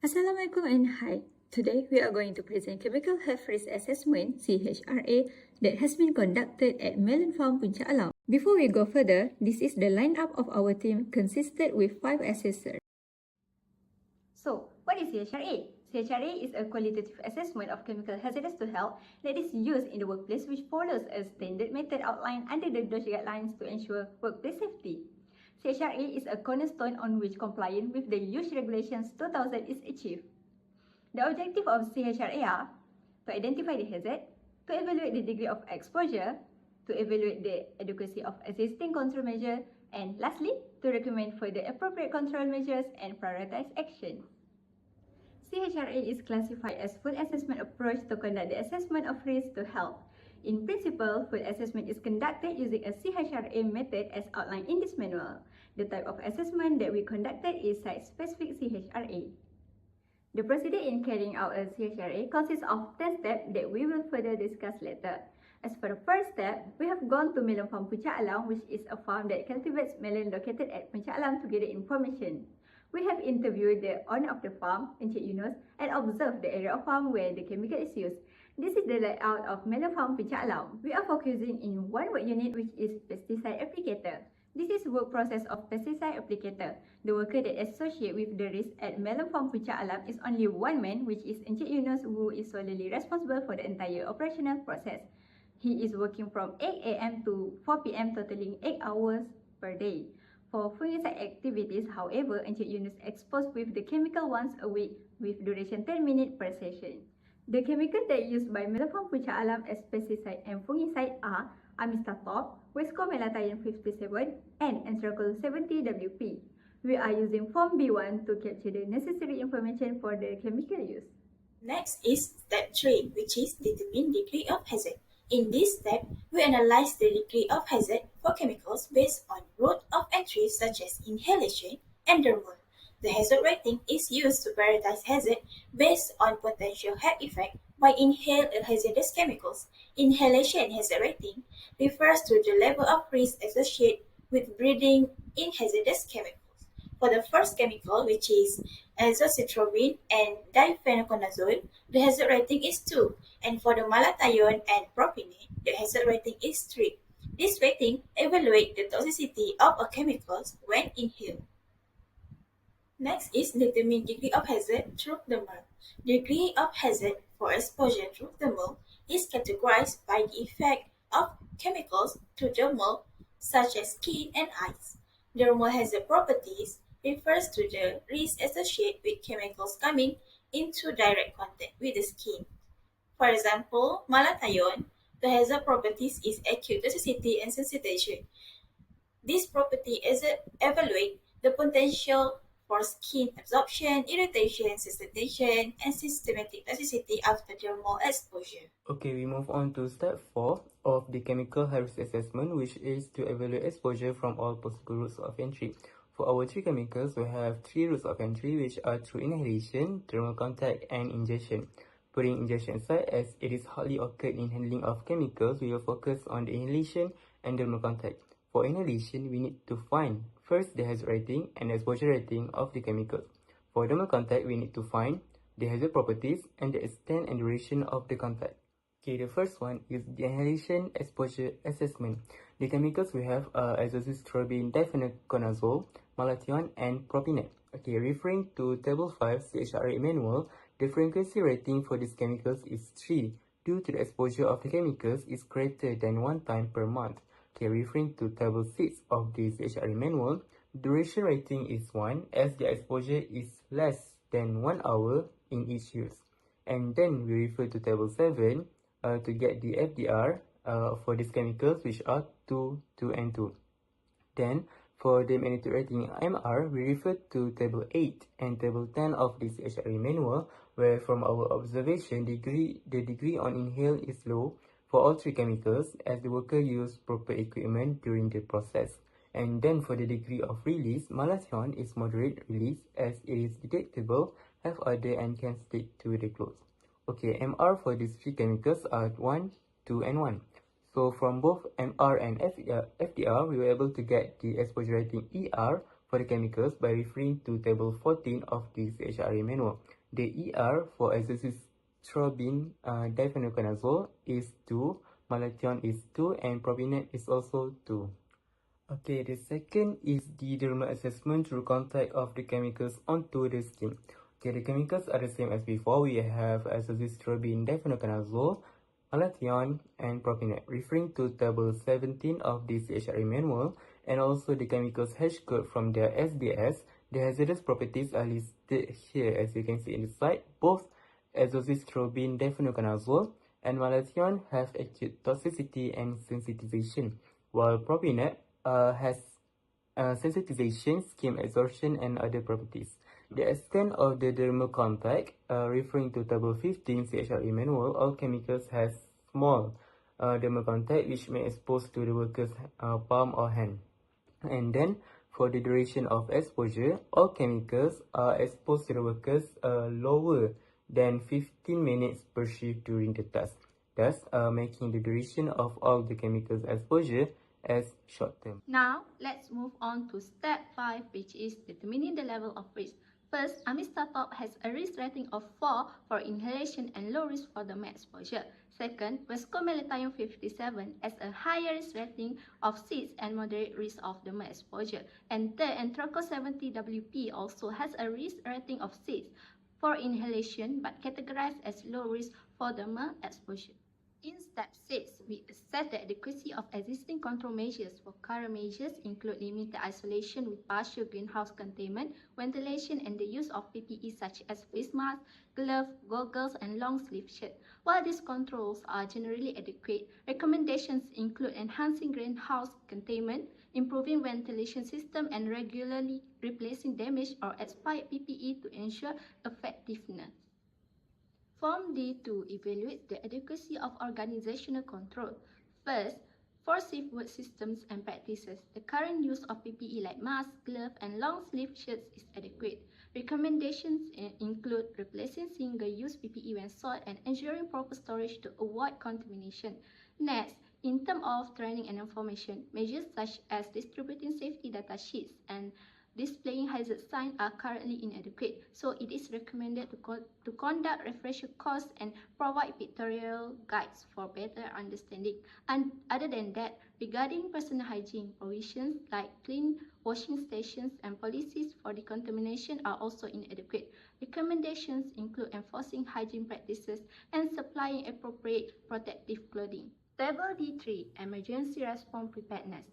Assalamualaikum and hi. Today we are going to present Chemical Health Risk Assessment (CHRA) that has been conducted at MELON Farm Puncak Alam. Before we go further, this is the lineup of our team consisted with 5 assessors. So, what is CHRA? CHRA is a qualitative assessment of chemical hazards to health that is used in the workplace, which follows a standard method outlined under the DOSH guidelines to ensure workplace safety. CHRA is a cornerstone on which compliance with the use regulations 2000 is achieved. The objective of CHRA are to identify the hazard, to evaluate the degree of exposure, to evaluate the adequacy of existing control measures, and lastly, to recommend further appropriate control measures and prioritize action. CHRA is classified as full assessment approach to conduct the assessment of risk to health. In principle, full assessment is conducted using a CHRA method as outlined in this manual. The type of assessment that we conducted is site-specific CHRA. The procedure in carrying out a CHRA consists of 10 steps that we will further discuss later. As for the first step, we have gone to Melon Farm Puncak Alam, which is a farm that cultivates melon located at Puncak Alam to gather information. We have interviewed the owner of the farm, Encik Yunus, and observed the area of farm where the chemical is used. This is the layout of Melon Farm Puncak Alam. We are focusing in one work unit, which is pesticide applicator. This is work process of pesticide applicator. The worker that associate with the risk at Melon Farm Puncak Alam is only one man, which is Encik Yunus, who is solely responsible for the entire operational process. He is working from 8 AM to 4 PM, totaling 8 hours per day. For fungicide activities, however, Encik Yunus exposed with the chemical once a week with duration 10 minutes per session. The chemical that used by Melon Farm Puncak Alam as pesticide and fungicide are Amistatop, Wescomelathion 57, and Anthraquil 70 WP. We are using Form B1 to capture the necessary information for the chemical use. Next is step 3, which is determine degree of hazard. In this step, we analyze the degree of hazard for chemicals based on route of entry such as inhalation and dermal. The hazard rating is used to prioritize hazard based on potential health effect by inhale hazardous chemicals. Inhalation hazard rating refers to the level of risk associated with breathing in hazardous chemicals. For the first chemical, which is azoxystrobin and difenoconazole, the hazard rating is 2, and for the malathion and propionate, the hazard rating is 3. This rating evaluates the toxicity of a chemical when inhaled. Next is determine degree of hazard through dermal. Degree of hazard for exposure through dermal is categorized by the effect of chemicals to dermal, such as skin and eyes. Dermal hazard properties refers to the risk associated with chemicals coming into direct contact with the skin. For example, malathion, the hazard properties is acute toxicity and sensitization. This property evaluates the potential for skin absorption, irritation, sensitization, and systematic toxicity after dermal exposure. Okay, we move on to step 4 of the chemical risk assessment, which is to evaluate exposure from all possible routes of entry. For our 3 chemicals, we have 3 routes of entry, which are through inhalation, dermal contact, and ingestion. Putting ingestion aside, as it is hardly occurred in handling of chemicals, we will focus on the inhalation and dermal contact. For inhalation, we need to find first the hazard rating and exposure rating of the chemicals. For dermal contact, we need to find the hazard properties and the extent and duration of the contact. Okay, the first one is the inhalation exposure assessment. The chemicals we have are azoxystrobin, difenoconazole, malathion, and propionate. Okay, referring to table 5 CHRA manual, the frequency rating for these chemicals is 3 due to the exposure of the chemicals is greater than 1 time per month. Okay, referring to table 6 of the CHRA manual, duration rating is 1 as the exposure is less than 1 hour in each use. And then we refer to table 7 to get the FDR for these chemicals, which are 2, 2, and 2. Then, for the magnitude rating MR, we refer to table 8 and table 10 of the CHRA manual, where from our observation, the degree on inhale is low for all 3 chemicals as the worker used proper equipment during the process. And then for the degree of release, malathion is moderate release as it is detectable, have odor, and can stick to the clothes. Okay, MR for these 3 chemicals are 1, 2, and 1. So from both MR and FDR, we were able to get the exposure rating ER for the chemicals by referring to Table 14 of the CHRA manual. The ER for azoxystrobin diphenylconazole is 2, malathion is 2, and propionate is also 2. Okay, the second is the dermal assessment through contact of the chemicals onto the skin. Okay, the chemicals are the same as before. We have azoxystrobin diphenylconazole, malathion, and propionate, referring to Table 17 of the CHRA manual, and also the chemicals hash code from their SDS. The hazardous properties are listed here, as you can see in the slide. Both azoxystrobin diphenylconazole and malathion have acute toxicity and sensitization, while propionate has sensitization, skin absorption, and other properties. The extent of the dermal contact, referring to Table 15 CHRA manual, all chemicals has small dermal contact which may expose to the worker's palm or hand. And then for the duration of exposure, all chemicals are exposed to the workers lower than 15 minutes per shift during the task, thus making the duration of all the chemicals exposure as short term. Now, let's move on to step 5, which is determining the level of risk. First, amistatop has a risk rating of 4 for inhalation and low risk for dermal exposure. Second, vescomalathion 57 has a higher risk rating of 6 and moderate risk of dermal exposure. And third, Anthraco 70WP also has a risk rating of 6 for inhalation but categorized as low risk for dermal exposure. In step 6, we assess the adequacy of existing control measures. For current measures include limited isolation with partial greenhouse containment, ventilation, and the use of PPE such as face masks, gloves, goggles, and long-sleeve shirt. While these controls are generally adequate, recommendations include enhancing greenhouse containment, improving ventilation system, and regularly replacing damaged or expired PPE to ensure effectiveness. Form D2 evaluates the adequacy of organizational control. First, for safe work systems and practices, the current use of PPE like masks, gloves, and long-sleeve shirts is adequate. Recommendations include replacing single-use PPE when sought and ensuring proper storage to avoid contamination. Next, in terms of training and information, measures such as distributing safety data sheets and displaying hazard signs are currently inadequate, so it is recommended to conduct refresher courses and provide pictorial guides for better understanding. And other than that, regarding personal hygiene, provisions like clean washing stations and policies for decontamination are also inadequate. Recommendations include enforcing hygiene practices and supplying appropriate protective clothing. Table D3, Emergency Response Preparedness.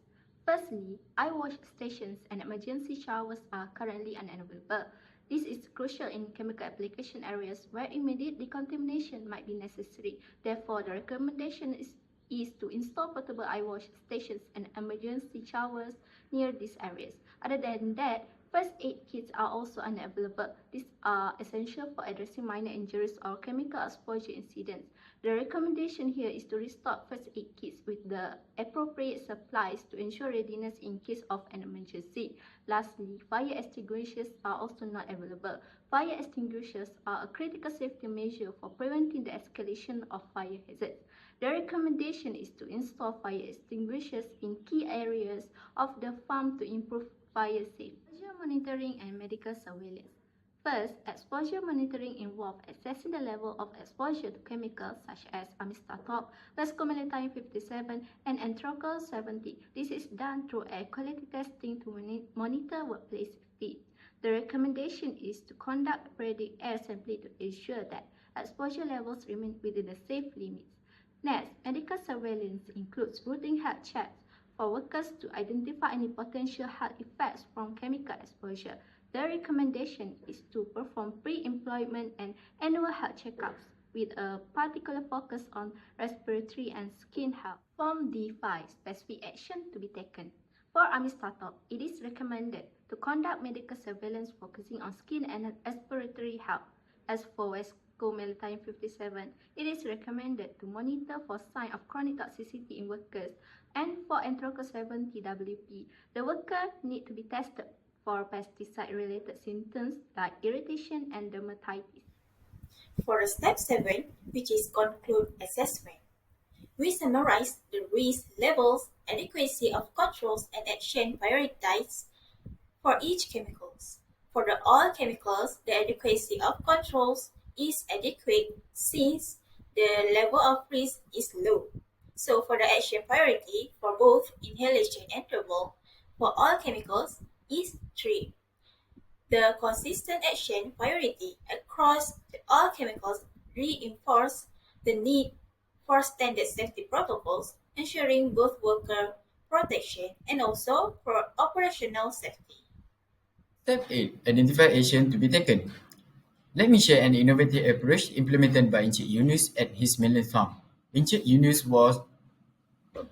Firstly, eye wash stations and emergency showers are currently unavailable. This is crucial in chemical application areas where immediate decontamination might be necessary. Therefore, the recommendation is to install portable eye wash stations and emergency showers near these areas. Other than that, first aid kits are also unavailable. These are essential for addressing minor injuries or chemical exposure incidents. The recommendation here is to restock first aid kits with the appropriate supplies to ensure readiness in case of an emergency. Lastly, fire extinguishers are also not available. Fire extinguishers are a critical safety measure for preventing the escalation of fire hazards. The recommendation is to install fire extinguishers in key areas of the farm to improve fire safety. Exposure monitoring and medical surveillance. First, exposure monitoring involves assessing the level of exposure to chemicals such as amistatop, vescomalathion 57, and Anthraco 70. This is done through air quality testing to monitor workplace safety. The recommendation is to conduct periodic air sampling to ensure that exposure levels remain within the safe limits. Next, medical surveillance includes routine health checks for workers to identify any potential health effects from chemical exposure. The recommendation is to perform pre-employment and annual health checkups with a particular focus on respiratory and skin health. Form D5, specific action to be taken. For amistatop, it is recommended to conduct medical surveillance focusing on skin and respiratory health. As for vescomalathion 57, it is recommended to monitor for signs of chronic toxicity in workers. And for Anthraco 70WP, the worker need to be tested for pesticide-related symptoms like irritation and dermatitis. For step 7, which is conclude assessment, we summarize the risk levels, adequacy of controls, and action prioritized for each chemicals. For the all chemicals, the adequacy of controls is adequate since the level of risk is low. So for the action priority for both inhalation and thermal, for all chemicals is 3. The consistent action priority across all chemicals reinforce the need for standard safety protocols, ensuring both worker protection and also for operational safety. Step 8. Identify action to be taken. Let me share an innovative approach implemented by Encik Yunus at his melon farm. Encik Yunus was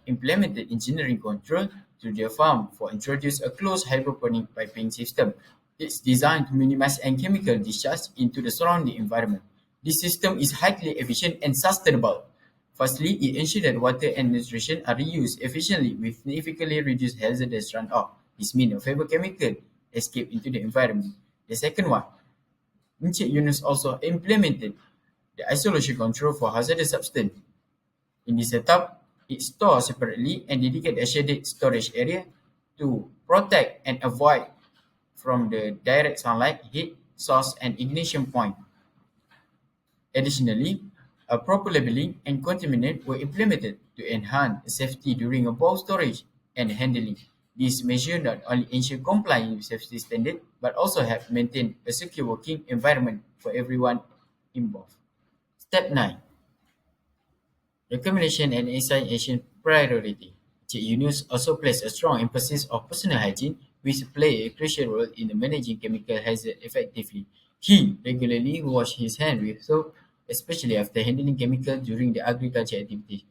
implemented engineering control to their farm for introduce a closed hydroponic piping system. It's designed to minimize any chemical discharge into the surrounding environment. This system is highly efficient and sustainable. Firstly, it ensures that water and nutrition are reused efficiently with significantly reduced hazardous runoff. This means no favourable chemical escape into the environment. The second one, Encik Yunus also implemented the isolation control for hazardous substance. In this setup, it stores separately and dedicated a shaded storage area to protect and avoid from the direct sunlight, heat source and ignition point. Additionally, a proper labeling and contaminant were implemented to enhance safety during bulk storage and handling. These measures not only ensure compliance with safety standards but also help maintain a secure working environment for everyone involved. Step 9. Recommendation and action priority. Encik Yunus also placed a strong emphasis on personal hygiene, which play a crucial role in managing chemical hazard effectively. He regularly washed his hands with soap, especially after handling chemicals during the agriculture activities.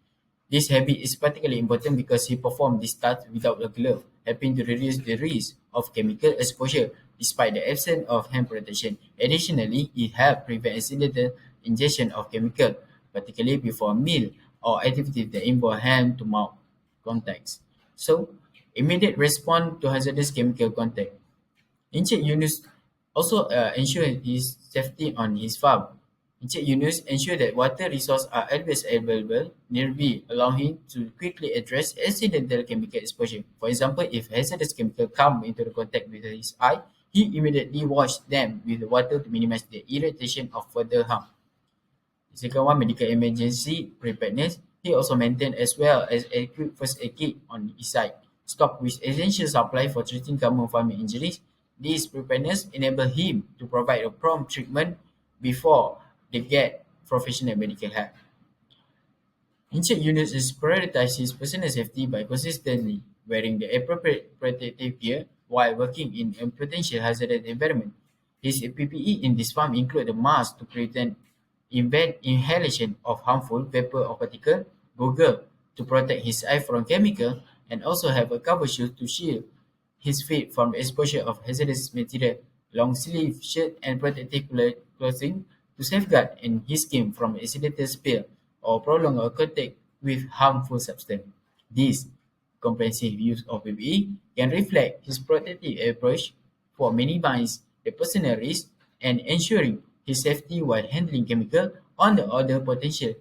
This habit is particularly important because he performed this task without a glove, helping to reduce the risk of chemical exposure despite the absence of hand protection. Additionally, it helps prevent accidental ingestion of chemical, particularly before a meal or activities that involve hand-to-mouth contacts. So, immediate response to hazardous chemical contact. Encik Yunus also ensured his safety on his farm. Encik Yunus ensured that water resources are always available nearby, allowing him to quickly address accidental chemical exposure. For example, if hazardous chemical come into contact with his eye, he immediately washed them with the water to minimize the irritation of further harm. The second one, medical emergency preparedness. He also maintained as well as equipped first aid kit on his side, stocked with essential supply for treating common farming injuries. This preparedness enabled him to provide a prompt treatment before they get professional medical help. Encik Yunus has prioritized his personal safety by consistently wearing the appropriate protective gear while working in a potential hazardous environment. His PPE in this farm include a mask to prevent inhalation of harmful vapor or particle, goggles to protect his eye from chemical, and also have a cover shoe to shield his feet from the exposure of hazardous material, long sleeve shirt and protective clothing to safeguard his skin from accidental spill or prolonged contact with harmful substance. This comprehensive use of PPE can reflect his protective approach for minimizing the personal risk and ensuring his safety while handling chemical on the other potential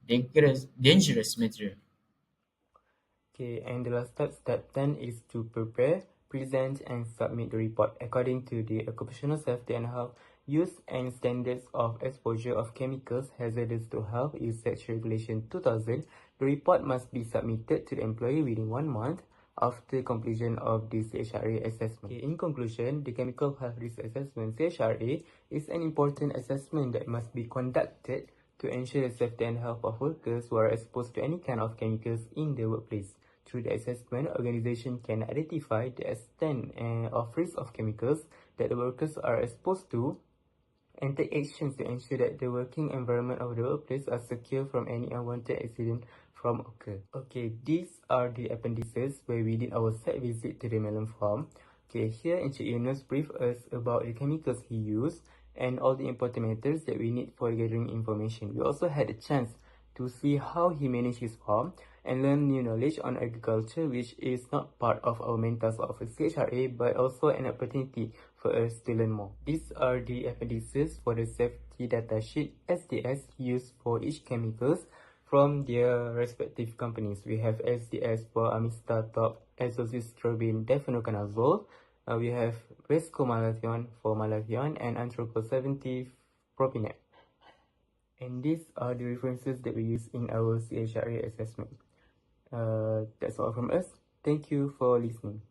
dangerous material. Okay, and the last step, step 10, is to prepare, present and submit the report according to the Occupational Safety and Health Use and Standards of Exposure of Chemicals Hazardous to Health Usage Regulation 2000. The report must be submitted to the employee within 1 month after completion of the CHRA assessment. Okay, in conclusion, the Chemical Health Risk Assessment CHRA is an important assessment that must be conducted to ensure the safety and health of workers who are exposed to any kind of chemicals in the workplace. Through the assessment, organization can identify the extent of risk of chemicals that the workers are exposed to and take actions to ensure that the working environment of the workplace are secure from any unwanted accident from occur. Okay, these are the appendices where we did our site visit to the melon farm. Okay, here Encik Yunus briefed us about the chemicals he used and all the important matters that we need for gathering information. We also had a chance to see how he managed his farm and learn new knowledge on agriculture, which is not part of our main task of a CHRA, but also an opportunity for us to learn more. These are the appendices for the safety data sheet SDS used for each chemicals from their respective companies. We have SDS for amistatop, azoxystrobin, difenoconazole, we have rescomalation for malation and anthroposeventive propionate. And these are the references that we use in our CHRA assessment. That's all from us. Thank you for listening.